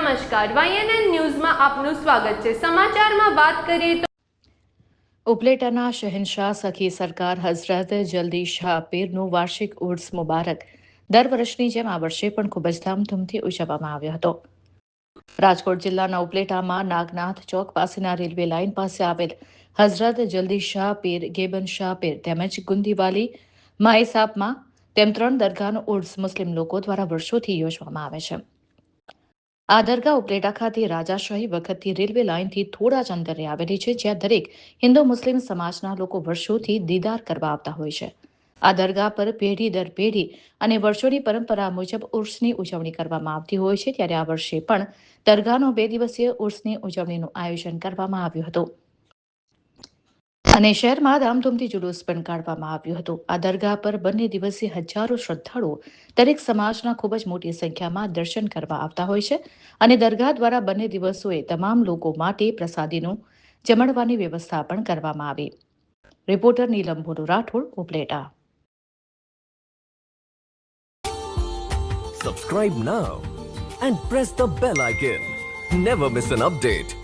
નમસ્કાર, YNN ન્યૂઝમાં આપનું સ્વાગત છે। સમાચારમાં વાત કરીએ તો ઉપલેટાના શહેનશાહ સખી સરકાર હઝરત જલ્દી શાહ પીરનું વાર્ષિક ઉર્સ મુબારક દર વર્ષની જેમ આ વર્ષે પણ ખૂબ જ ધામધૂમથી ઉજવવામાં આવ્યો હતો। રાજકોટ જિલ્લાના ઉપલેટામાં નાગનાથ ચોક પાસેના રેલવે લાઇન પાસે આવેલ હઝરત જલ્દી શાહ પીર ગેબન શાહ પીર તેમજ ગુંદીવાલી માઈસાબમાં તેમ 3 દરગાહનો ઉર્સ મુસ્લિમ લોકો દ્વારા વર્ષોથી યોજવામાં આવે છે। આ દરગાહ ઉપલેટા ખાતે રાજાશાહી વખતથી રેલવે લાઇનથી થોડા જ અંતરે આવેલી છે, જ્યાં દરેક હિન્દુ મુસ્લિમ સમાજના લોકો વર્ષોથી દીદાર કરવા આવતા હોય છે। આ દરગાહ પર પેઢી દર પેઢી અને વર્ષોની પરંપરા મુજબ ઉર્સની ઉજવણી કરવામાં આવતી હોય છે, ત્યારે આ વર્ષે પણ દરગાહનો 2 દિવસીય ઉર્સની ઉજવણીનું આયોજન કરવામાં આવ્યું હતું અને શહેરમાં ધામધૂમથી જુલુસ પણ કાઢવામાં આવ્યું હતું। આ દરગાહ પર બંને દિવસે હજારો શ્રદ્ધાળુઓ દરેક સમાજના ખૂબ જ મોટી સંખ્યામાં દર્શન કરવા આવતા હોય છે અને દરગાહ દ્વારા બંને દિવસોએ તમામ લોકો માટે પ્રસાદીનું જમણવાની વ્યવસ્થા પણ કરવામાં આવી। Reporter Nilam Bholu Rathod, Upleta. Subscribe now and press the bell icon. Never miss an update.